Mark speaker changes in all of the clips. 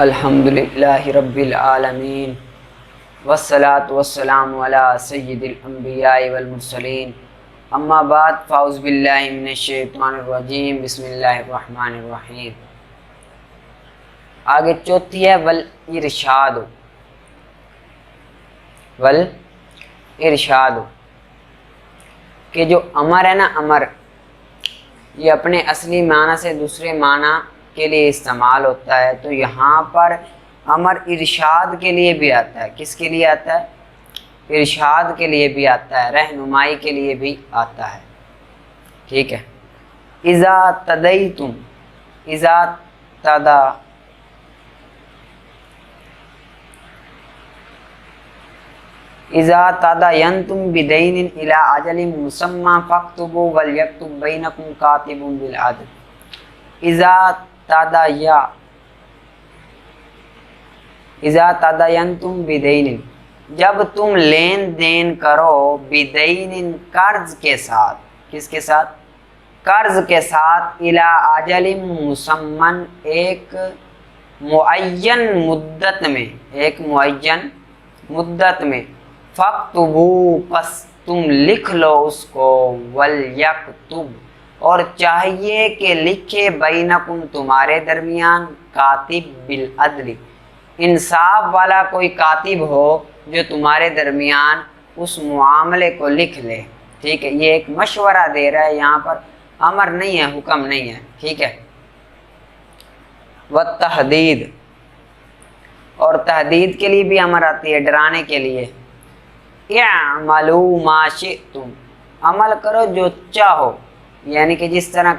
Speaker 1: الحمدللہ رب العالمین والصلاة والسلام علی سید الانبیاء والمرسلین اما بعد فاعوذ باللہ من الشیطان الرجیم بسم اللہ الرحمن الرحیم۔ آگے چوتھی ہے والارشاد۔ والارشاد کہ جو امر ہے نا، امر یہ اپنے اصلی معنی سے دوسرے معنی کے لیے استعمال ہوتا ہے، تو یہاں پر امر ارشاد کے لیے بھی آتا ہے۔ کس کے لیے آتا ہے؟ ارشاد کے لیے بھی آتا ہے، رہنمائی کے لیے بھی آتا ہے۔ ٹھیک ہے۔ اذا تدیتم، اذا تدا، اذا تداینتم بدین الی اجل مسمی فاکتبوا ولیکتب بینکم کاتب بالعدل۔ اذا تداینتم بدین، جب تم لین دین کرو، بدین قرض کے ساتھ۔ کس کے ساتھ؟ قرض کے ساتھ، الی اجل مسمن، ایک معین مدت میں، ایک معین مدت میں، فاکتبوا، پس تم لکھ لو اس کو، ولیکتب، اور چاہیے کہ لکھے، بینکم، تمہارے درمیان، کاتب بالعدل، انصاف والا کوئی کاتب ہو جو تمہارے درمیان اس معاملے کو لکھ لے۔ ٹھیک ہے، یہ ایک مشورہ دے رہا ہے، یہاں پر امر نہیں ہے، حکم نہیں ہے۔ ٹھیک ہے۔ والتحدید، اور تحدید کے لیے بھی امر آتی ہے، ڈرانے کے لیے۔ اعملوا ما شئتم، عمل کرو جو چاہو، یعنی کہ جس طرح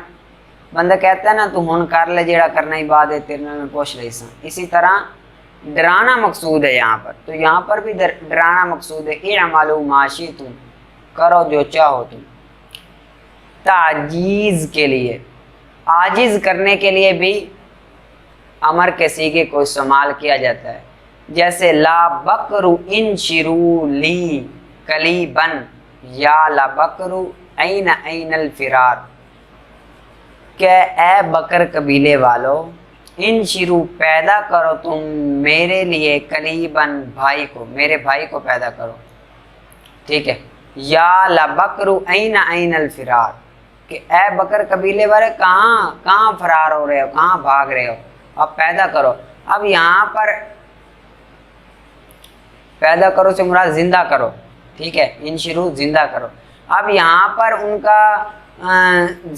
Speaker 1: بندہ کہتا ہے نا تو ہن کر لے جیڑا کرنا ہی بات ہے تیرے میں پوچھ رہی سا، اسی طرح ڈرانا مقصود ہے یہاں پر، تو یہاں پر بھی ڈرانا مقصود ہے۔ اعملوا ما شئتم، کرو جو چاہو تم۔ تعجیز کے لیے، عاجز کرنے کے لیے بھی امر کے صیغے کو استعمال کیا جاتا ہے، جیسے لا بکر انشروا لی کلیبا، یا لا بکر این الفرار، کہ اے بکر قبیلے والو، انشروا، پیدا کرو تم میرے لیے، کلیبن، بھائی کو، میرے بھائی کو پیدا کرو۔ ٹھیک ہے۔ یا لا بکر این الفرار، کہ اے بکر قبیلے والے کہاں فرار ہو رہے ہو، کہاں بھاگ رہے ہو، اب پیدا کرو۔ اب یہاں پر پیدا کرو سے مراد زندہ کرو۔ ٹھیک ہے، انشروا، زندہ کرو۔ اب یہاں پر ان کا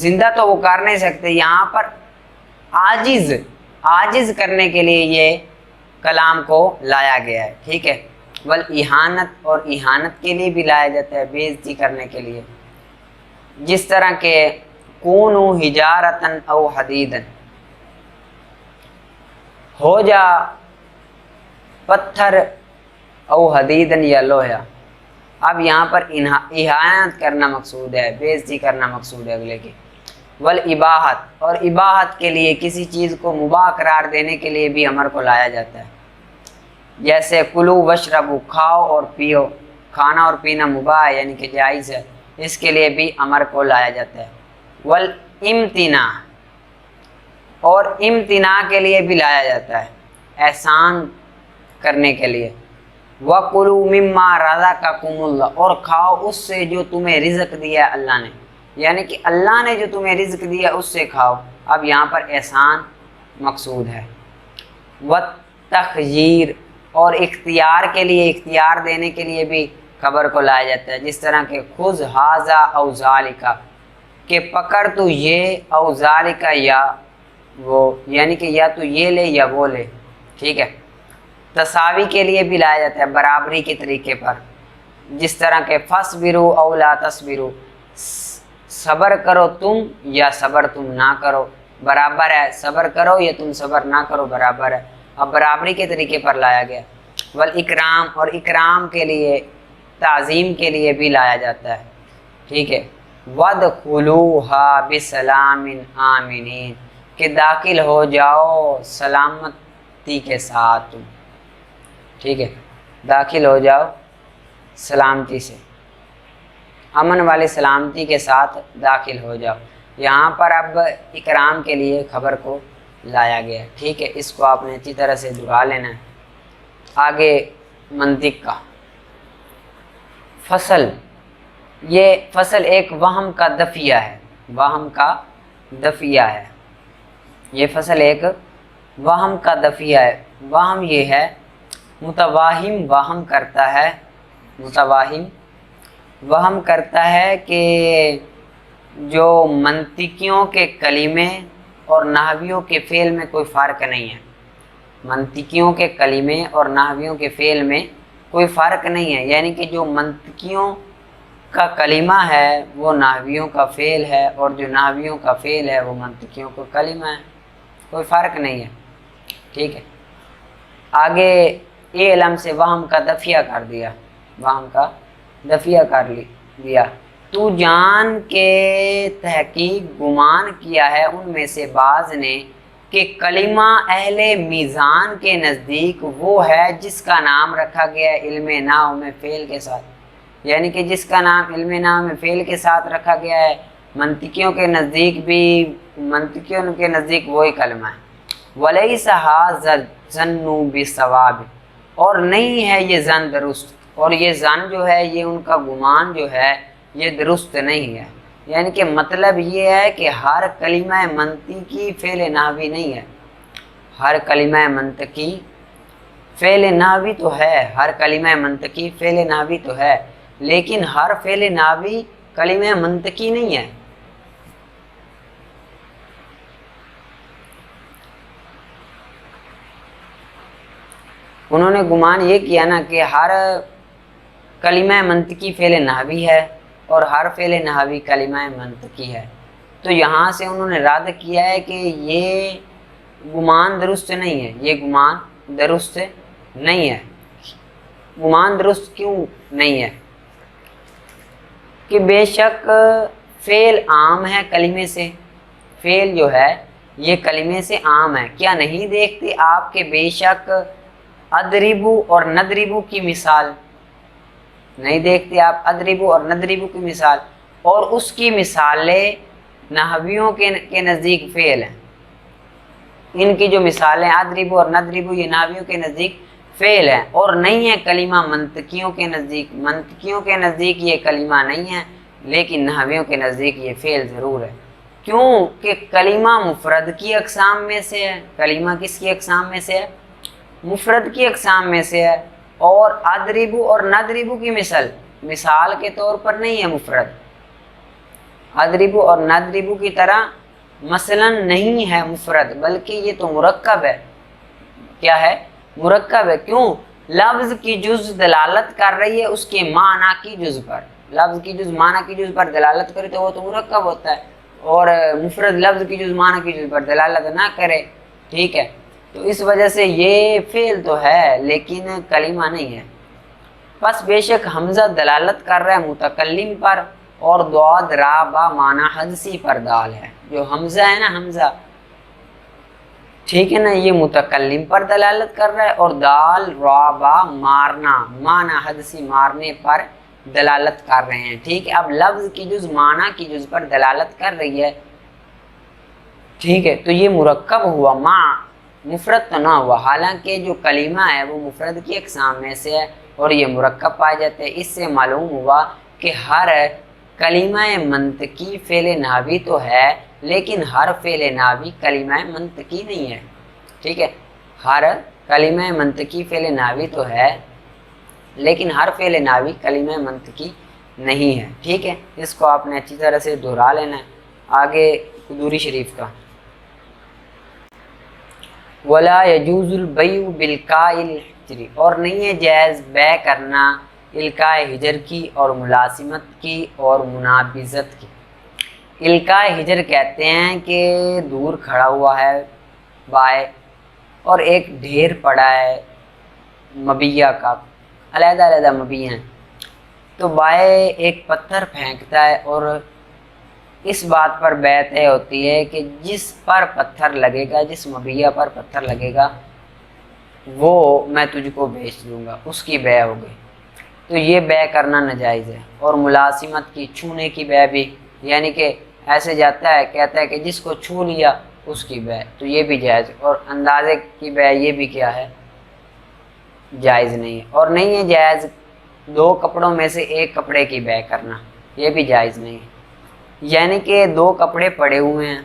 Speaker 1: زندہ تو وہ کر نہیں سکتے، یہاں پر عاجز کرنے کے لیے یہ کلام کو لایا گیا ہے۔ ٹھیک ہے۔ والاہانت، اور اہانت کے لیے بھی لایا جاتا ہے، بے عزتی کرنے کے لیے، جس طرح کہ کونوا حجارۃ او حدیدا، ہو جا پتھر، او حدیدن، یا لوہا۔ اب یہاں پر اہانت کرنا مقصود ہے، بے عزتی کرنا مقصود ہے اگلے کی۔ والاباحت، اور اباحت کے لیے کسی چیز کو مباح قرار دینے کے لیے بھی امر کو لایا جاتا ہے، جیسے کلوا واشربوا، کھاؤ اور پیو، کھانا اور پینا مباح ہے یعنی کہ جائز ہے، اس کے لیے بھی امر کو لایا جاتا ہے۔ والامتناع، اور امتناع کے لیے بھی لایا جاتا ہے، احسان کرنے کے لیے۔ وَكُلُوا مِمَّا رَزَقَكُمُ اللَّهُ، اور کھاؤ اس سے جو تمہیں رزق دیا ہے اللہ نے، یعنی کہ اللہ نے جو تمہیں رزق دیا اس سے کھاؤ۔ اب یہاں پر احسان مقصود ہے۔ وَالتَّخْيِيرُ، اور اختیار کے لیے، اختیار دینے کے لیے بھی خبر کو لایا جاتا ہے، جس طرح کہ خُذْ هَٰذَا أَوْ ذَٰلِكَ، کہ پکڑ تو یہ، او ذالک، یا وہ، یعنی کہ یا تو یہ لے یا وہ لے۔ ٹھیک ہے۔ تساوی کے لیے بھی لایا جاتا ہے، برابری کے طریقے پر، جس طرح کہ فَاصْبِرُوا أَوْ لَا تَصْبِرُوا، صبر کرو تم یا صبر تم نہ کرو، برابر ہے، صبر کرو یا تم صبر نہ کرو، برابر ہے۔ اب برابری کے طریقے پر لایا گیا۔ والاکرام، اور اکرام کے لیے، تعظیم کے لیے بھی لایا جاتا ہے۔ ٹھیک ہے۔ وَادْخُلُوهَا بِسَلَامٍ آمِنِينَ، کہ داخل ہو جاؤ سلامتی کے ساتھ تم۔ ٹھیک ہے، داخل ہو جاؤ سلامتی سے، امن والے سلامتی کے ساتھ داخل ہو جاؤ۔ یہاں پر اب اکرام کے لیے خبر کو لایا گیا. ٹھیک ہے, اس کو آپ نے اچھی طرح سے دہرا لینا ہے. آگے منطق کا فصل. یہ فصل ایک وہم کا دفعہ ہے, وہم کا دفعہ ہے. یہ فصل ایک وہم کا دفعہ ہے. وہم یہ ہے متواہم وہم کرتا ہے, متواہم وہم کرتا ہے کہ جو منطقیوں کے کلمے اور نحویوں کے فعل میں کوئی فرق نہیں ہے. منطقیوں کے کلمے اور نحویوں کے فعل میں کوئی فرق نہیں ہے, یعنی کہ جو منطقیوں کا کلمہ ہے وہ نحویوں کا فعل ہے, اور جو نحویوں کا فعل ہے وہ منطقیوں کا کلمہ ہے, کوئی فرق نہیں ہے. ٹھیک ہے, آگے اے علم سے وہم کا دفعہ کر دیا, وہم کا دفعہ کر دیا. تو جان کے تحقیق گمان کیا ہے ان میں سے بعض نے کہ کلمہ اہل میزان کے نزدیک وہ ہے جس کا نام رکھا گیا ہے علم نحو میں فعل کے ساتھ, یعنی کہ جس کا نام علم نحو میں فعل کے ساتھ رکھا گیا ہے. منطقیوں کے نزدیک بھی, منطقیوں کے نزدیک وہی کلمہ ہے. وَلَيْسَ هَذَا الظَّنُّ بِالصَّوَابِ, اور نہیں ہے یہ ظن درست, اور یہ ظن جو ہے, یہ ان کا گمان جو ہے یہ درست نہیں ہے. یعنی کہ مطلب یہ ہے کہ ہر کلمہ منطقی فعل نحوی نہیں ہے. ہر کلمہ منطقی فعل نحوی تو ہے, ہر کلمہ منطقی فعل نحوی تو ہے, لیکن ہر فعل نحوی کلمہ منطقی نہیں ہے. انہوں نے گمان یہ کیا نا کہ ہر کلمہ منطقی فعل نحوی ہے اور ہر فعل نحوی کلمہ منطقی ہے. تو یہاں سے انہوں نے رد کیا ہے کہ یہ گمان درست نہیں ہے, یہ گمان درست نہیں ہے. گمان درست کیوں نہیں ہے؟ کہ بے شک فعل عام ہے کلمے سے, فعل جو ہے یہ کلمے سے عام ہے. کیا نہیں دیکھتے آپ کہ بے شک ادربو اور ندربو کی مثال, نہیں دیکھتے آپ ادربو اور ندربو کی مثال, اور اس کی مثالیں نحویوں کے نزدیک فعل ہیں. ان کی جو مثالیں ادربو اور ندربو یہ نحویوں کے نزدیک فعل ہیں, اور نہیں ہے کلمہ منطقیوں کے نزدیک. منطقیوں کے نزدیک یہ کلمہ نہیں ہے, لیکن نحویوں کے نزدیک یہ فعل ضرور ہے. کیوں کہ کلمہ مفرد کی اقسام میں سے ہے. کلمہ کس کی اقسام میں سے ہے؟ مفرد کی اقسام میں سے ہے. اور ادربو اور ندربو کی مثال کے طور پر نہیں ہے مفرد. ادربو اور ندربو کی طرح مثلا نہیں ہے مفرد, بلکہ یہ تو مرکب ہے. کیا ہے؟ مرکب ہے. کیوں؟ لفظ کی جز دلالت کر رہی ہے اس کے معنی کی جز پر. لفظ کی جز معنی کی جز پر دلالت کرے تو وہ تو مرکب ہوتا ہے, اور مفرد لفظ کی جز معنی کی جز پر دلالت نہ کرے. ٹھیک ہے, تو اس وجہ سے یہ فعل تو ہے لیکن کلمہ نہیں ہے. بس بے شک حمزہ دلالت کر رہا ہے متکلم پر, اور ضاد را با معنی حدثی پر دال ہے. جو حمزہ ہے نا, حمزہ, ٹھیک ہے نا, یہ متکلم پر دلالت کر رہا ہے, اور دال را با مارنا معنی حدثی مارنے پر دلالت کر رہے ہیں. ٹھیک ہے, اب لفظ کی جز معنی کی جز پر دلالت کر رہی ہے. ٹھیک ہے, تو یہ مرکب ہوا, مفرد تو نہ ہوا. حالانکہ جو کلمہ ہے وہ مفرد کی اقسام میں سے ہے اور یہ مرکب پائے جاتے ہیں. اس سے معلوم ہوا کہ ہر کلمہ منطقی فعل نحوی تو ہے, لیکن ہر فعل نحوی کلمہ منطقی نہیں ہے. ٹھیک ہے, ہر کلمہ منطقی فعل نحوی تو ہے, لیکن ہر فعل نحوی کلمہ منطقی نہیں ہے. ٹھیک ہے, اس کو آپ نے اچھی طرح سے دہرا لینا ہے. آگے قدوری شریف کا وَلَا يَجُوزُ الْبَيْعُ بِالْقَاءِ الْحِجْرِ, اور نہیں ہے جائز بے کرنا القاء حجر کی اور ملازمت کی اور منابذت کی. القاء حجر کہتے ہیں کہ دور کھڑا ہوا ہے بائے اور ایک ڈھیر پڑا ہے مبیہ کا, علیحدہ علیحدہ مبیہ ہیں, تو بائے ایک پتھر پھینکتا ہے اور اس بات پر بیع طے ہوتی ہے کہ جس پر پتھر لگے گا, جس مبیہ پر پتھر لگے گا وہ میں تجھ کو بیچ دوں گا, اس کی بیع ہو گئی. تو یہ بیع کرنا ناجائز ہے. اور ملازمت کی, چھونے کی بیع بھی, یعنی کہ ایسے جاتا ہے کہتا ہے کہ جس کو چھو لیا اس کی بے، تو یہ بھی جائز، اور اندازے کی بے یہ بھی کیا ہے، جائز نہیں ہے۔ اور نہیں ہے جائز دو کپڑوں میں سے ایک کپڑے کی بے کرنا، یہ بھی جائز نہیں ہے۔ یعنی کہ دو کپڑے پڑے ہوئے ہیں،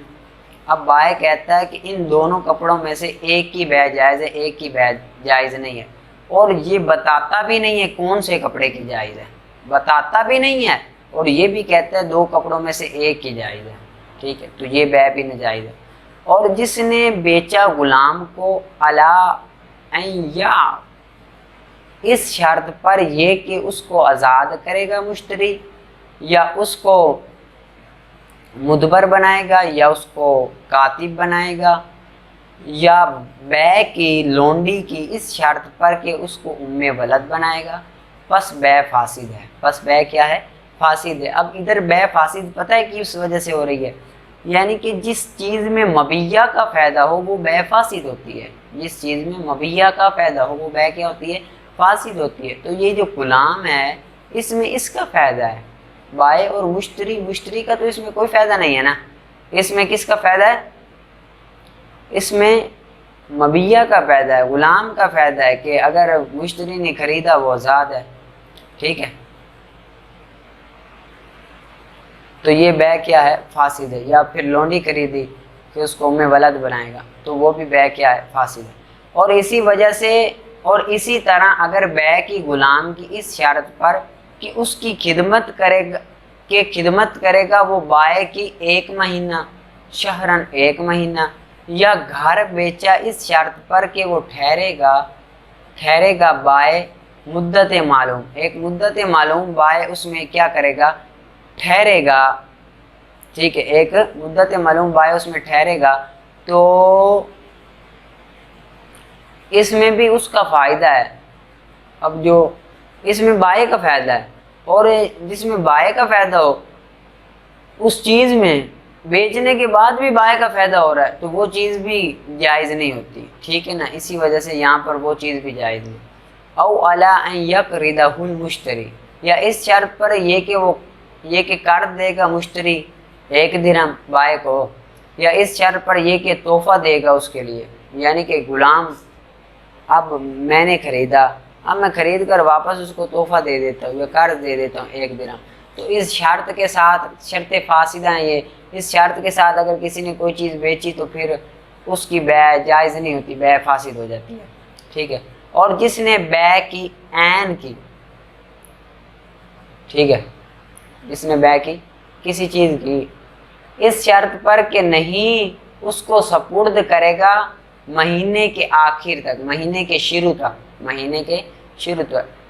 Speaker 1: اب بائع کہتا ہے کہ ان دونوں کپڑوں میں سے ایک کی بے جائز ہے، ایک کی بے جائز نہیں ہے، اور یہ بتاتا بھی نہیں ہے کون سے کپڑے کی جائز ہے، بتاتا بھی نہیں ہے، اور یہ بھی کہتا ہے دو کپڑوں میں سے ایک کی جائز ہے، ٹھیک ہے، تو یہ بے بھی ناجائز ہے۔ اور جس نے بیچا غلام کو علی ان یا، اس شرط پر یہ کہ اس کو آزاد کرے گا مشتری، یا اس کو مدبر بنائے گا، یا اس کو کاتب بنائے گا، یا بے کی لونڈی کی اس شرط پر کہ اس کو ام ولد بنائے گا، پس بے فاسد ہے، پس بے کیا ہے، فاسد ہے۔ اب ادھر بے فاسد پتہ ہے کہ اس وجہ سے ہو رہی ہے، یعنی کہ جس چیز میں مبیہ کا فائدہ ہو وہ بے فاسد ہوتی ہے، جس چیز میں مبیہ کا فائدہ ہو وہ بے کیا ہوتی ہے، فاسد ہوتی ہے۔ تو یہ جو غلام ہے اس میں اس کا فائدہ ہے، بائع اور مشتری کا تو اس میں کوئی فائدہ نہیں ہے نا، اس میں کس کا فائدہ ہے، اس میں مبیہ کا فائدہ ہے، غلام کا فائدہ ہے کہ اگر مشتری نے خریدا وہ آزاد ہے، ٹھیک ہے، تو یہ بے کیا ہے، فاسد ہے۔ یا پھر لونڈی خریدی کہ اس کو ام ولد بنائے گا تو وہ بھی بے کیا ہے، فاسد ہے۔ اور اسی وجہ سے، اور اسی طرح اگر بے کی غلام کی اس شرط پر کہ اس کی خدمت کرے گا وہ بائع کی 1 مہینہ، شہرن 1 مہینہ، یا گھر بیچا اس شرط پر کہ وہ ٹھہرے گا بائع مدت معلوم، ایک مدت معلوم بائع اس میں کیا کرے گا، ٹھہرے گا، ٹھیک ہے، ایک مدت معلوم بائع اس میں ٹھہرے گا، تو اس میں بھی اس کا فائدہ ہے۔ اب جو اس میں بائع کا فائدہ ہے، اور جس میں بائع کا فائدہ ہو اس چیز میں بیچنے کے بعد بھی بائع کا فائدہ ہو رہا ہے تو وہ چیز بھی جائز نہیں ہوتی، ٹھیک ہے نا، اسی وجہ سے یہاں پر وہ چیز بھی جائز نہیں۔ او علی ان یقرضہ المشتری، یا اس شرط پر یہ کہ قرض دے گا مشتری 1 درہم بائع کو، یا اس شرط پر یہ کہ تحفہ دے گا اس کے لیے، یعنی کہ غلام اب میں نے خریدا، اب میں خرید کر واپس اس کو تحفہ دے دیتا ہوں یا قرض دے دیتا ہوں 1 درہم، تو اس شرط کے ساتھ، شرط فاسدہ ہیں یہ، اس شرط کے ساتھ اگر کسی نے کوئی چیز بیچی تو پھر اس کی بے جائز نہیں ہوتی، بے فاسد ہو جاتی ہے، ٹھیک ہے۔ اور جس نے بے کی عین کی، ٹھیک ہے، جس نے بے کی کسی چیز کی اس شرط پر کہ نہیں اس کو سپرد کرے گا مہینے کے آخر تک، مہینے کے شروع تک،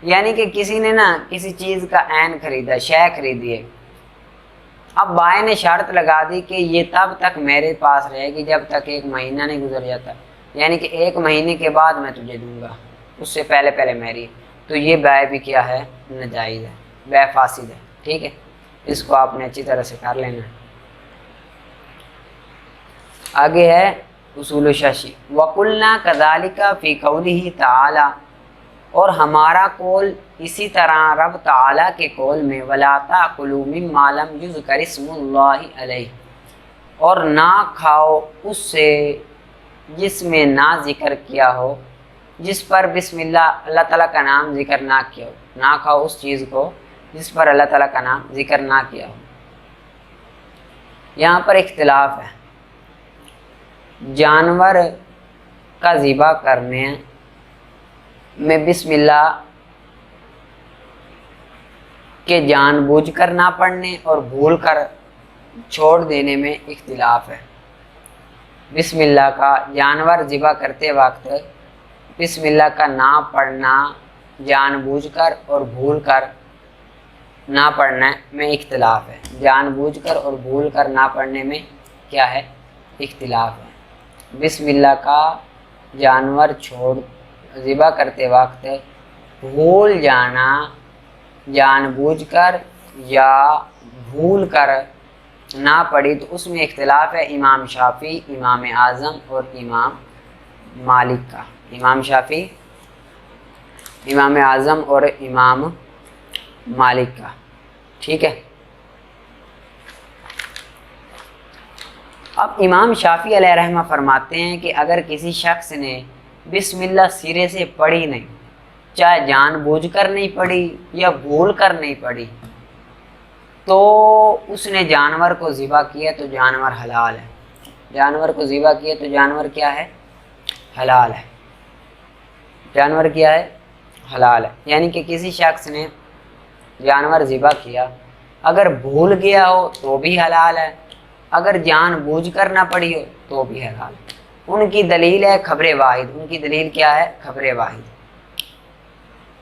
Speaker 1: یعنی کہ کسی نے نا کسی چیز کا عین خریدا، شے خریدی ہے، اب بائع نے شرط لگا دی کہ یہ تب تک میرے پاس رہے گی جب تک 1 مہینہ نہیں گزر جاتا، یعنی کہ 1 مہینے کے بعد میں تجھے دوں گا، اس سے پہلے میری، تو یہ بائع بھی کیا ہے، ناجائز ہے، بے فاسد ہے، ٹھیک ہے، اس کو آپ نے اچھی طرح سے کر لینا ہے۔ آگے ہے اصول شاشی، وَقُلْنَا كَذَلِكَ فِي قَوْلِهِ تَعَالَى، اور ہمارا قول اسی طرح رب تعالیٰ کے قول میں وَلَا تَأْكُلُوا مِمَّا لَمْ يُذْكَرِ اسْمُ اللَّهِ عَلَيْهِ، اور نہ کھاؤ اس سے جس میں نہ ذکر کیا ہو، جس پر بسم اللہ تعالیٰ کا نام ذکر نہ کیا ہو، نہ کھاؤ اس چیز کو جس پر اللہ تعالیٰ کا نام ذکر نہ کیا ہو۔ یہاں پر اختلاف ہے، جانور کا ذبح کرنے میں بسم اللہ کے جان بوجھ کر نہ پڑھنے اور بھول کر چھوڑ دینے میں اختلاف ہے۔ بسم اللہ کا جانور ذبح کرتے وقت بسم اللہ کا نہ پڑھنا جان بوجھ کر اور بھول کر نہ پڑھنے میں اختلاف ہے، جان بوجھ کر اور بھول کر نہ پڑھنے میں کیا ہے، اختلاف ہے۔ بسم اللہ کا جانور ذبح کرتے وقت بھول جانا جان بوجھ کر یا بھول کر نہ پڑھی تو اس میں اختلاف ہے امام شافعی، امام اعظم اور امام مالک کا، امام شافعی، امام اعظم اور امام مالک کا، ٹھیک ہے۔ اب امام شافعی علیہ رحمہ فرماتے ہیں کہ اگر کسی شخص نے بسم اللہ سرے سے پڑھی نہیں، چاہے جان بوجھ کر نہیں پڑھی یا بھول کر نہیں پڑھی، تو اس نے جانور کو ذبح کیا تو جانور حلال ہے، جانور کو ذبح کیا تو جانور کیا ہے؟ حلال ہے، جانور کیا ہے؟ حلال ہے۔ یعنی کہ کسی شخص نے جانور ذبح کیا، اگر بھول گیا ہو تو بھی حلال ہے، اگر جان بوجھ کر نہ پڑی ہو تو بھی حلال ہے۔ ان کی دلیل ہے خبر واحد، ان کی دلیل کیا ہے؟ خبر واحد،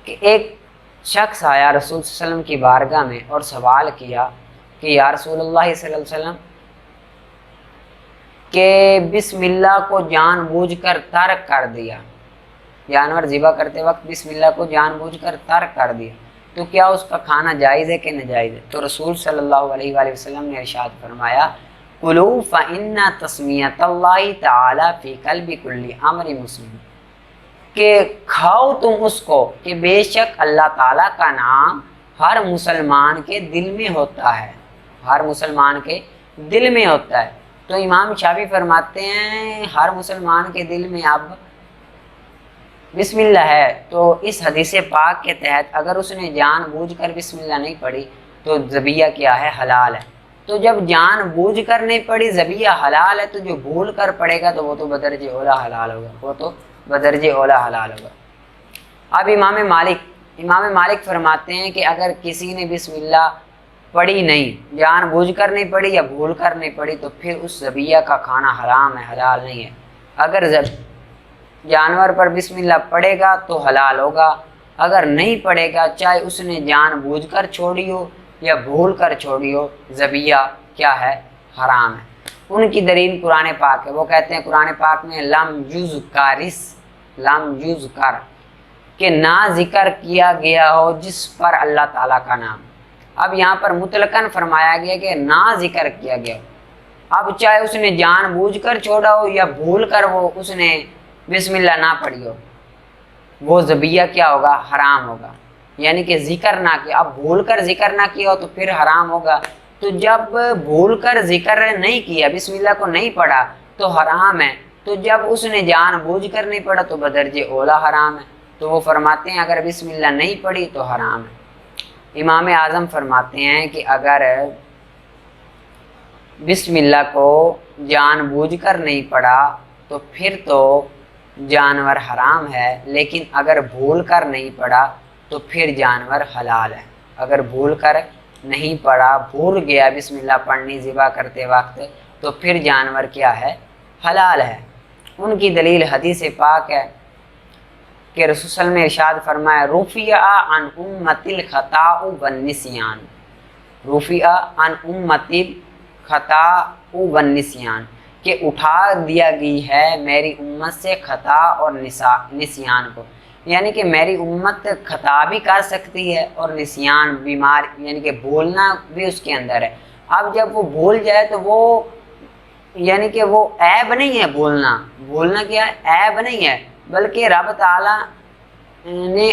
Speaker 1: کہ ایک شخص آیا رسول صلی اللہ علیہ وسلم کی بارگاہ میں اور سوال کیا کہ یا رسول اللہ صلی اللہ علیہ وسلم کہ بسم اللہ کو جان بوجھ کر ترک کر دیا، جانور ذبح کرتے وقت بسم اللہ کو جان بوجھ کر ترک کر دیا، تو کیا اس کا کھانا جائز ہے کہ ناجائز ہے؟ تو رسول صلی اللہ علیہ وآلہ وسلم نے ارشاد فرمایا کلوا فإن تسمیۃ اللہ تعالی فی قلب کل امر مسلم، کہ کھاؤ تم اس کو کہ بے شک اللہ تعالیٰ کا نام ہر مسلمان کے دل میں ہوتا ہے، ہر مسلمان کے دل میں ہوتا ہے۔ تو امام شافعی فرماتے ہیں ہر مسلمان کے دل میں اب بسم اللہ ہے، تو اس حدیث پاک کے تحت اگر اس نے جان بوجھ کر بسم اللہ نہیں پڑھی تو ذبیحہ کیا ہے؟ حلال ہے۔ تو جب جان بوجھ کر نہیں پڑھی ذبیحہ حلال ہے، تو جو بھول کر پڑے گا تو وہ تو بدرجہ اولا حلال ہوگا، وہ تو بدرجہ اولا حلال ہوگا۔ اب امام مالک فرماتے ہیں کہ اگر کسی نے بسم اللہ پڑھی نہیں، جان بوجھ کر نہیں پڑھی یا بھول کر نہیں پڑھی، تو پھر اس ذبیحہ کا کھانا حرام ہے، حلال نہیں ہے۔ اگر جانور پر بسم اللہ پڑے گا تو حلال ہوگا، اگر نہیں پڑے گا چاہے اس نے جان بوجھ کر چھوڑی ہو یا بھول کر چھوڑی ہو، ذبیحہ کیا ہے؟ حرام ہے۔ ان کی دلیل قرآن پاک ہے، وہ کہتے ہیں قرآن پاک میں لم یذکر کہ نہ ذکر کیا گیا ہو جس پر اللہ تعالیٰ کا نام۔ اب یہاں پر مطلقاً فرمایا گیا کہ نہ ذکر کیا گیا ہو، اب چاہے اس نے جان بوجھ کر چھوڑا ہو یا بھول کر وہ اس نے بسم اللہ نہ پڑھی ہو، وہ ذبیحہ کیا ہوگا؟ حرام ہوگا۔ یعنی کہ ذکر نہ کیا، اب بھول کر ذکر نہ کیا ہو تو پھر حرام ہوگا۔ تو جب بھول کر ذکر نہیں کیا، بسم اللہ کو نہیں پڑھا تو حرام ہے، تو جب اس نے جان بوجھ کر نہیں پڑھا تو بدرجہ اولا حرام ہے۔ تو وہ فرماتے ہیں اگر بسم اللہ نہیں پڑھی تو حرام ہے۔ امام اعظم فرماتے ہیں کہ اگر بسم اللہ کو جان بوجھ کر نہیں پڑھا تو پھر تو جانور حرام ہے، لیکن اگر بھول کر نہیں پڑھا تو پھر جانور حلال ہے۔ اگر بھول کر نہیں پڑھا، بھول گیا بسم اللہ پڑھنی ذبح کرتے وقت، تو پھر جانور کیا ہے؟ حلال ہے۔ ان کی دلیل حدیث پاک ہے کہ رسول صلی اللہ علیہ وسلم نے ارشاد فرمایا رفع عن امت الخطاء والنسیان، رفع عن امت الخطاء والنسیان، کہ اٹھا دیا گئی ہے میری امت سے خطا اور نسیان کو، یعنی کہ میری امت خطا بھی کر سکتی ہے اور نسیان بیمار یعنی کہ بھولنا بھی اس کے اندر ہے۔ اب جب وہ بھول جائے تو وہ یعنی کہ وہ عیب نہیں ہے، بھولنا کیا ہے؟ عیب نہیں ہے، بلکہ رب تعالیٰ نے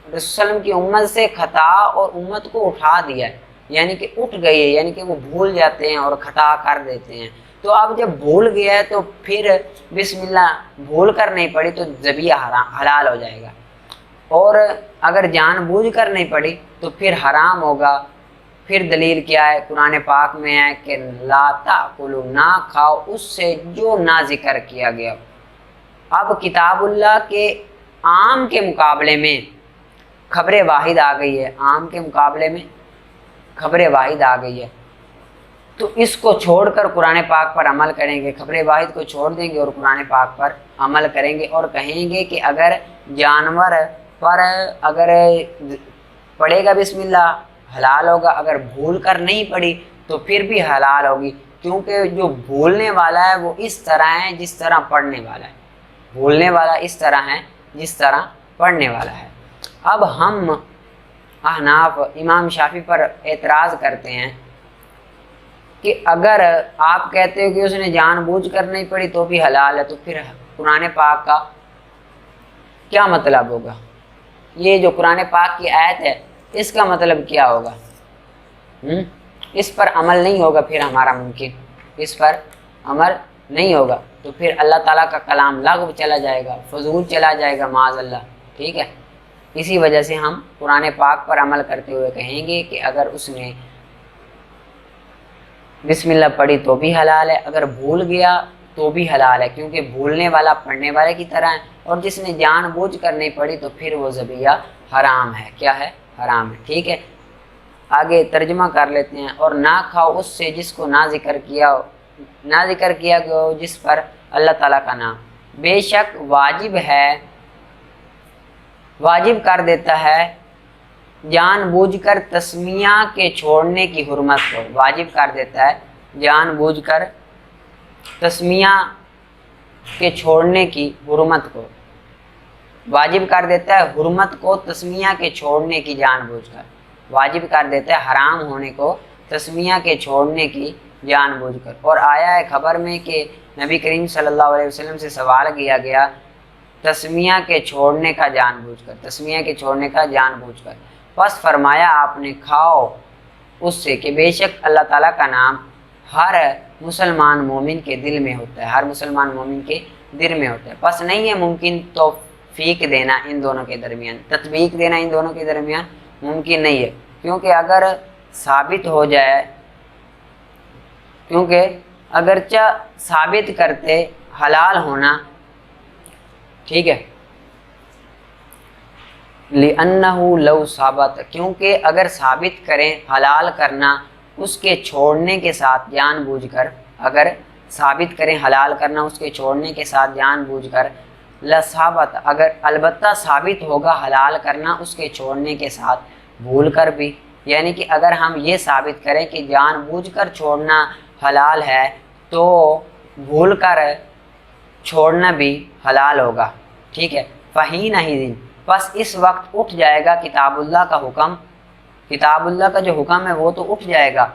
Speaker 1: رسول صلی اللہ علیہ وسلم کی امت سے خطا اور امت کو اٹھا دیا ہے، یعنی کہ اٹھ گئی ہے، یعنی کہ وہ بھول جاتے ہیں اور خطا کر دیتے ہیں۔ تو اب جب بھول گیا ہے تو پھر بسم اللہ بھول کر نہیں پڑھی تو ذبیحہ حلال ہو جائے گا، اور اگر جان بوجھ کر نہیں پڑھی تو پھر حرام ہوگا۔ پھر دلیل کیا ہے؟ قرآن پاک میں ہے کہ لا تاکلوا، نہ کھاؤ اس سے جو نہ ذکر کیا گیا۔ اب کتاب اللہ کے عام کے مقابلے میں خبر واحد آ گئی ہے، عام کے مقابلے میں خبر واحد آ گئی ہے، تو اس کو چھوڑ کر قرآن پاک پر عمل کریں گے، خبر واحد کو چھوڑ دیں گے اور قرآن پاک پر عمل کریں گے، اور کہیں گے کہ اگر جانور پر اگر پڑھے گا بسم اللہ حلال ہوگا، اگر بھول کر نہیں پڑھی تو پھر بھی حلال ہوگی، کیونکہ جو بھولنے والا ہے وہ اس طرح ہے جس طرح پڑھنے والا ہے، بھولنے والا اس طرح ہے جس طرح پڑھنے والا ہے۔ اب ہم احناف امام شافعی پر اعتراض کرتے ہیں کہ اگر آپ کہتے ہو کہ اس نے جان بوجھ کر نہیں پڑھی تو بھی حلال ہے، تو پھر قرآن پاک کا کیا مطلب ہوگا؟ یہ جو قرآن پاک کی آیت ہے اس کا مطلب کیا ہوگا؟ اس پر عمل نہیں ہوگا پھر ہمارا ممکن، اس پر عمل نہیں ہوگا تو پھر اللہ تعالیٰ کا کلام لغو چلا جائے گا، فضول چلا جائے گا معاذ اللہ، ٹھیک ہے۔ اسی وجہ سے ہم قرآن پاک پر عمل کرتے ہوئے کہیں گے کہ اگر اس نے بسم اللہ پڑھی تو بھی حلال ہے، اگر بھول گیا تو بھی حلال ہے، کیونکہ بھولنے والا پڑھنے والے کی طرح ہے، اور جس نے جان بوجھ کر نہیں پڑھی تو پھر وہ ذبیحہ حرام ہے، کیا ہے؟ حرام ہے، ٹھیک ہے۔ آگے ترجمہ کر لیتے ہیں۔ اور نہ کھاؤ اس سے جس کو نہ ذکر کیا گیا ہو جس پر اللہ تعالیٰ کا نام، بے شک واجب ہے، واجب کر دیتا ہے جان بوجھ کر تسمیہ کے چھوڑنے کی حرمت کو، واجب کر دیتا ہے جان بوجھ کر تسمیہ کے چھوڑنے کی حرمت کو، واجب کر دیتا ہے حرمت کو تسمیہ کے چھوڑنے کی جان بوجھ کر، واجب کر دیتا ہے حرام ہونے کو تسمیہ کے چھوڑنے کی جان بوجھ کر۔ اور آیا ہے خبر میں کہ نبی کریم صلی اللہ علیہ وسلم سے سوال کیا گیا تسمیہ کے چھوڑنے کا جان بوجھ کر، تسمیہ کے چھوڑنے کا جان بوجھ کر، پس فرمایا آپ نے کھاؤ اس سے کہ بے شک اللہ تعالیٰ کا نام ہر مسلمان مومن کے دل میں ہوتا ہے، ہر مسلمان مومن کے دل میں ہوتا ہے، پس نہیں ہے ممکن توفیق دینا ان دونوں کے درمیان، تطبیق دینا ان دونوں کے درمیان ممکن نہیں ہے، کیونکہ اگر ثابت ہو جائے، کیونکہ اگرچہ ثابت کرتے حلال ہونا، ٹھیک ہے، لِأَنَّهُ لَوْ ثابت، کیونکہ اگر ثابت کریں حلال کرنا اس کے چھوڑنے کے ساتھ جان بوجھ کر، اگر ثابت کریں حلال کرنا اس کے چھوڑنے کے ساتھ جان بوجھ کر، لَثَابَتَ، اگر البتہ ثابت ہوگا حلال کرنا اس کے چھوڑنے کے ساتھ بھول کر بھی، یعنی کہ اگر ہم یہ ثابت کریں کہ جان بوجھ کر چھوڑنا حلال ہے تو بھول کر چھوڑنا بھی حلال ہوگا، ٹھیک ہے۔ فَحِينَئِذٍ، بس اس وقت اٹھ جائے گا کتاب اللہ کا حکم، کتاب اللہ کا جو حکم ہے وہ تو اٹھ جائے گا،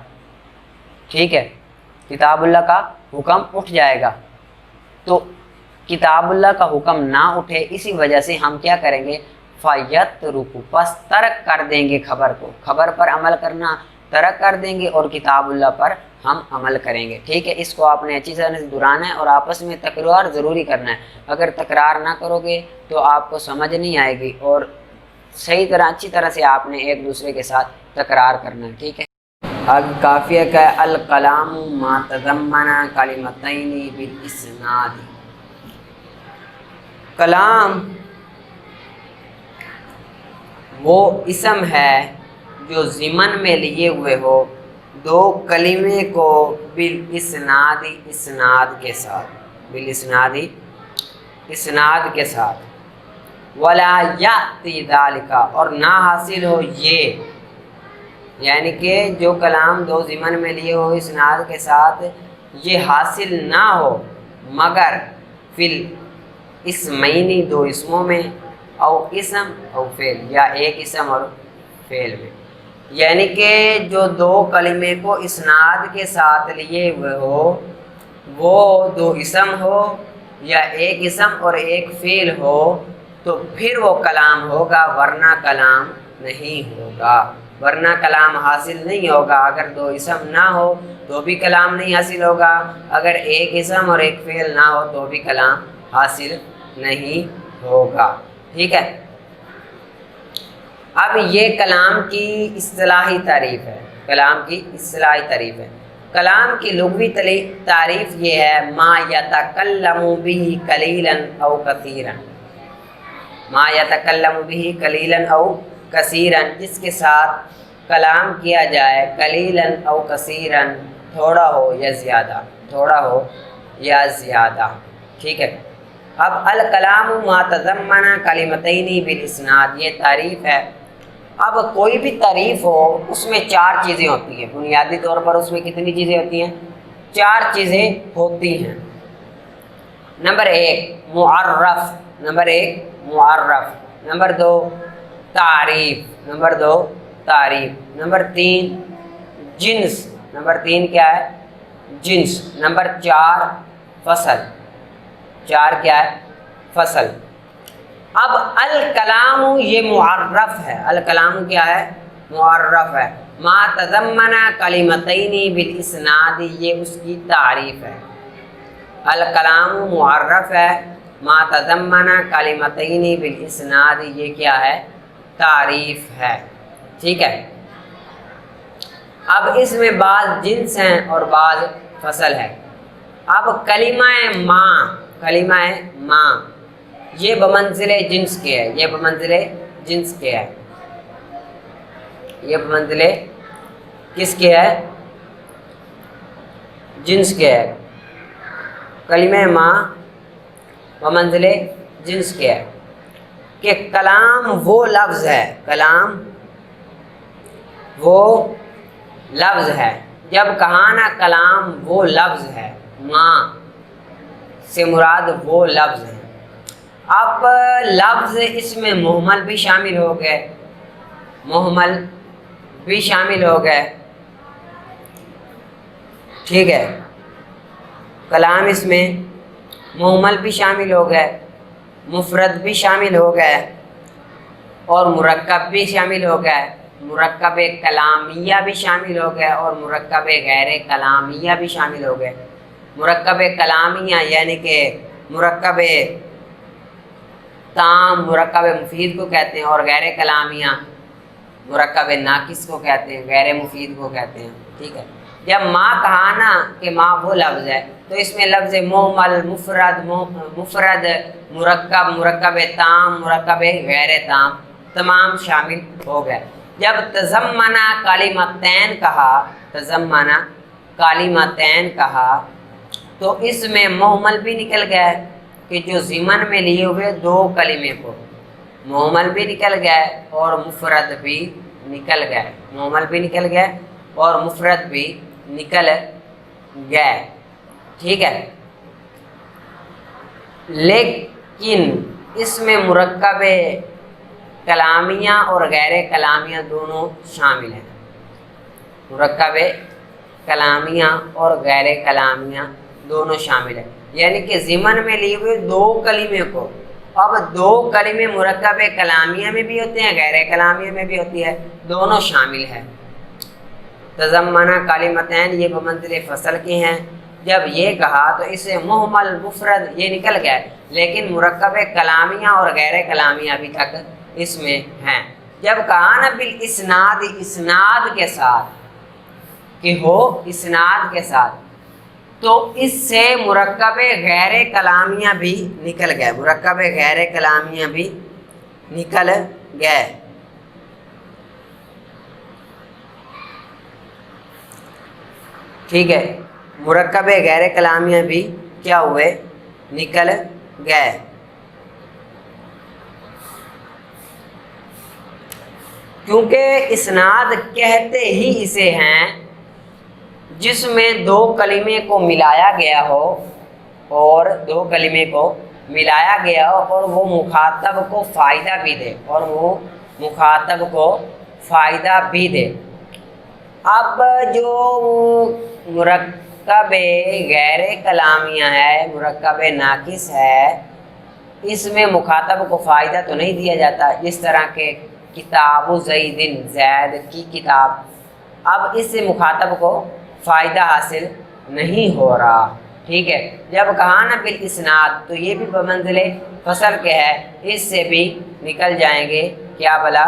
Speaker 1: ٹھیک ہے، کتاب اللہ کا حکم اٹھ جائے گا، تو کتاب اللہ کا حکم نہ اٹھے اسی وجہ سے ہم کیا کریں گے؟ فَيَتْرُكُ، پس ترک کر دیں گے خبر کو، خبر پر عمل کرنا ترک کر دیں گے اور کتاب اللہ پر ہم عمل کریں گے، ٹھیک ہے۔ اس کو آپ نے اچھی طرح سے دہرانا ہے اور آپس میں تکرار ضروری کرنا ہے، اگر تکرار نہ کرو گے تو آپ کو سمجھ نہیں آئے گی، اور صحیح طرح اچھی طرح سے آپ نے ایک دوسرے کے ساتھ تکرار کرنا ہے، ٹھیک ہے۔ اب کافیہ کا الکلام ما تضمن کلمتین بالاسناد، کلام وہ اسم ہے جو ضمن میں لیے ہوئے ہو دو کلمے کو بالاسناد، اسناد کے ساتھ، بالاسناد، اسناد کے ساتھ، ولا یاتی ذالک، اور نہ حاصل ہو یہ، یعنی کہ جو کلام دو ضمن میں لیے ہو اسناد کے ساتھ یہ حاصل نہ ہو مگر فی الاسمین، دو اسموں میں، او اسم او فعل، یا ایک اسم اور فعل میں، یعنی کہ جو دو کلمے کو اسناد کے ساتھ لیے ہوئے ہو وہ دو اسم ہو یا ایک اسم اور ایک فعل ہو تو پھر وہ کلام ہوگا، ورنہ کلام نہیں ہوگا، ورنہ کلام حاصل نہیں ہوگا۔ اگر دو اسم نہ ہو تو بھی کلام نہیں حاصل ہوگا، اگر ایک اسم اور ایک فعل نہ ہو تو بھی کلام حاصل نہیں ہوگا، ٹھیک ہے۔ اب یہ کلام کی اصطلاحی تعریف ہے، کلام کی اصطلاحی تعریف ہے۔ کلام کی لغوی تعریف یہ ہے ما یتکلم به قلیلا او کثیرا، ما یتکلم به قلیلا او کثیرا، جس کے ساتھ کلام کیا جائے قلیلا او کثیرا، تھوڑا ہو یا زیادہ، تھوڑا ہو یا زیادہ، ٹھیک ہے۔ اب الکلام ما تضمن کلمتین بالاسناد، یہ تعریف ہے۔ اب کوئی بھی تعریف ہو اس میں چار چیزیں ہوتی ہیں، بنیادی طور پر اس میں کتنی چیزیں ہوتی ہیں؟ چار چیزیں ہوتی ہیں۔ نمبر ایک معرف، نمبر ایک معرف، نمبر دو تعریف، نمبر دو تعریف، نمبر تین جنس، نمبر تین کیا ہے؟ جنس، نمبر چار فصل، چار کیا ہے؟ فصل۔ اب الکلام یہ معرف ہے، الکلام کیا ہے؟ معرف ہے۔ ما تضمن کلمتین بالاسناد، یہ اس کی تعریف ہے، الکلام معرف ہے، ما تضمن کلمتین بالاسناد یہ کیا ہے؟ تعریف ہے، ٹھیک ہے۔ اب اس میں بعض جنس ہیں اور بعض فصل ہے۔ اب کلمہ ماں یہ بمنزل جنس کے ہے، یہ بمنزل جنس کے ہے، یہ بمنزل کس کے ہے؟ جنس کے ہے۔ کلمہ ماں بمنزل جنس کے ہے کہ کلام وہ لفظ ہے، کلام وہ لفظ ہے۔ جب کہا نا کلام وہ لفظ ہے، ماں سے مراد وہ لفظ ہے۔ اب لفظ اس میں مہمل بھی شامل ہو گئے، مہمل بھی شامل ہو گئے، ٹھیک ہے۔ کلام اس میں مہمل بھی شامل ہو گئے، مفرد بھی شامل ہو گئے اور مرکب بھی شامل ہو گئے، مرکب کلامیہ بھی شامل ہو گئے اور مرکب غیر کلامیہ بھی شامل ہو گئے۔ مرکب کلامیہ یعنی کہ مرکب تام مرکب مفید کو کہتے ہیں، اور غیر کلامیہ مرکب ناقص کو کہتے ہیں، غیر مفید کو کہتے ہیں، ٹھیک ہے۔ جب ماں کہا نا کہ ماں وہ لفظ ہے تو اس میں لفظ مہمل، مفرد، مرکب، مرکب تام، مرکب غیر تام تمام شامل ہو گئے۔ جب تضمنہ کلمتین کہا، تضمنہ کلمتین کہا تو اس میں مہمل بھی نکل گئے کہ جو ضمن میں لیے ہوئے دو کلمے کو، مہمل بھی نکل گئے اور مفرد بھی نکل گئے، مہمل بھی نکل گئے اور مفرد بھی نکل گئے، ٹھیک ہے۔ لیکن اس میں مرکب کلامیہ اور غیر کلامیہ دونوں شامل ہیں، مرکب کلامیہ اور غیر کلامیہ دونوں شامل ہیں، یعنی کہ ضمن میں لیے ہوئے دو کلمے کو، اب دو کلمے مرکب کلامیہ میں بھی ہوتے ہیں، غیر کلامیہ میں بھی ہوتی ہے، دونوں شامل ہیں۔ تضمنہ کلمتین یہ بمنزل فصل کے ہیں۔ جب یہ کہا تو اسے مہمل، مفرد یہ نکل گئے، لیکن مرکب کلامیہ اور غیر کلامیہ ابھی تک اس میں ہیں۔ جب کہا نا بالاسناد، اسناد کے ساتھ کہ ہو اسناد کے ساتھ، تو اس سے مرکب غیر کلامیہ بھی نکل گئے، مرکب غیر کلامیہ بھی نکل گئے، ٹھیک ہے۔ مرکب غیر کلامیہ بھی کیا ہوئے؟ نکل گئے۔ کیونکہ اسناد کہتے ہی اسے ہیں جس میں دو کلمے کو ملایا گیا ہو، اور دو کلمے کو ملایا گیا ہو اور وہ مخاطب کو فائدہ بھی دے، اور وہ مخاطب کو فائدہ بھی دے۔ اب جو مرکب غیر کلامیہ ہے، مرکب ناقص ہے، اس میں مخاطب کو فائدہ تو نہیں دیا جاتا، جس طرح کہ کتاب زید، زید کی کتاب، اب اس سے مخاطب کو فائدہ حاصل نہیں ہو رہا، ٹھیک ہے۔ جب کہا نا بالاسناد تو یہ بھی بمنزل فصل کے ہے، اس سے بھی نکل جائیں گے کیا بلا؟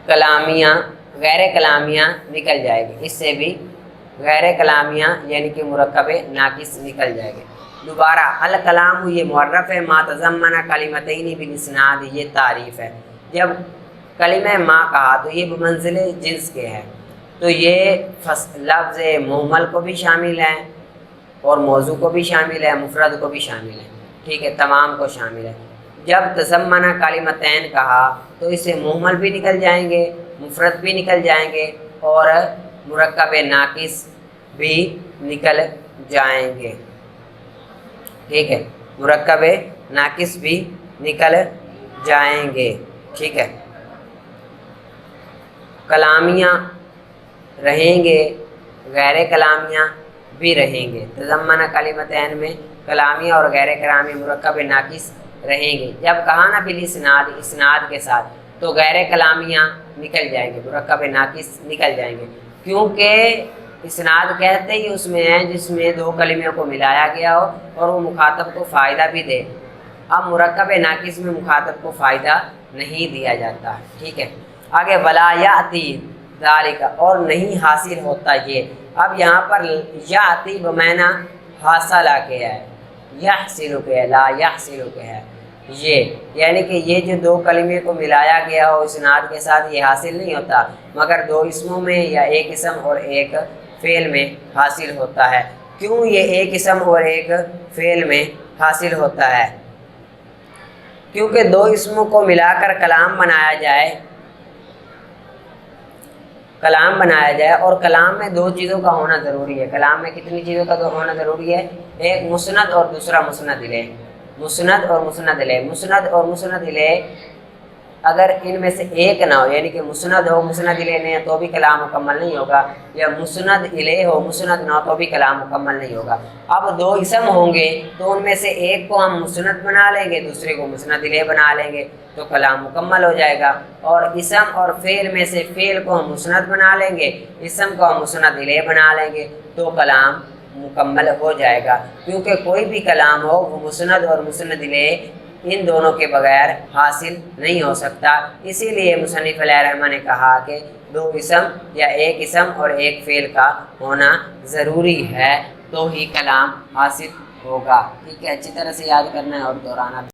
Speaker 1: کلامیہ، غیر کلامیہ نکل جائے گی، اس سے بھی غیر کلامیہ یعنی کہ مرکب ناقص نکل جائے گے۔ دوبارہ الکلام یہ معرف ہے، ما تضمن کلمتین بالاسناد یہ تعریف ہے۔ جب کلمہ ما کہا تو یہ بمنزل جنس کے ہے، تو یہ لفظ مہمل کو بھی شامل ہے اور موضوع کو بھی شامل ہے، مفرد کو بھی شامل ہے، ٹھیک ہے، تمام کو شامل ہے۔ جب تضمن کلمتین کہا تو اسے مہمل بھی نکل جائیں گے، مفرد بھی نکل جائیں گے اور مرکب ناقص بھی نکل جائیں گے، ٹھیک ہے، مرکب ناقص بھی نکل جائیں گے، ٹھیک ہے۔ کلامیہ رہیں گے، غیر کلامیہ بھی رہیں گے۔ تضمن کلمتین میں کلامیہ اور غیر کلامیہ مرکب ناقص رہیں گے۔ جب کہا نا بالاسناد، اسناد کے ساتھ، تو غیر کلامیہ نکل جائیں گے، مرکب ناقص نکل جائیں گے، کیونکہ اسناد کہتے ہی اس میں ہے جس میں دو کلمے کو ملایا گیا ہو اور وہ مخاطب کو فائدہ بھی دے۔ اب مرکب ناقص میں مخاطب کو فائدہ نہیں دیا جاتا، ٹھیک ہے۔ آگے ولا یاتی ذالک، اور نہیں حاصل ہوتا یہ۔ اب یہاں پر یاتی بمعنی حاصل کے ہے، یحصل کے ہے، لا یحصل کے ہے یہ، یعنی کہ یہ جو دو کلمے کو ملایا گیا ہو اسناد کے ساتھ یہ حاصل نہیں ہوتا، مگر دو اسموں میں یا ایک اسم اور ایک فعل میں حاصل ہوتا ہے۔ کیوں یہ ایک اسم اور ایک فعل میں حاصل ہوتا ہے؟ کیونکہ دو اسموں کو ملا کر کلام بنایا جائے اور کلام میں دو چیزوں کا ہونا ضروری ہے۔ کلام میں کتنی چیزوں کا ہونا ضروری ہے؟ ایک مسند اور دوسرا مسند الیہ۔ مسند اور مسند الیہ، مسند اور مسند الیہ اگر ان میں سے ایک نہ ہو، یعنی کہ مسند ہو مسند الیہ نہیں تو بھی کلام مکمل نہیں ہوگا، یا مسند الیہ ہو مسند نہ ہو تو بھی کلام مکمل نہیں ہوگا۔ اب دو اسم ہوں گے تو ان میں سے ایک کو ہم مسند بنا لیں گے، دوسرے کو مسند الیہ بنا لیں گے تو کلام مکمل ہو جائے گا، اور اسم اور فعل میں سے فعل کو ہم مسند بنا لیں گے، اسم کو ہم مسند الیہ بنا لیں گے تو کلام مکمل ہو جائے گا۔ کیونکہ کوئی بھی کلام ہو وہ مسند اور مسند الیہ ان دونوں کے بغیر حاصل نہیں ہو سکتا۔ اسی لیے مصنف علیہ الرحمہ نے کہا کہ دو اسم یا ایک اسم اور ایک فعل کا ہونا ضروری ہے تو ہی کلام حاصل ہوگا، ٹھیک ہے۔ اچھی طرح سے یاد کرنا ہے اور دہرانا۔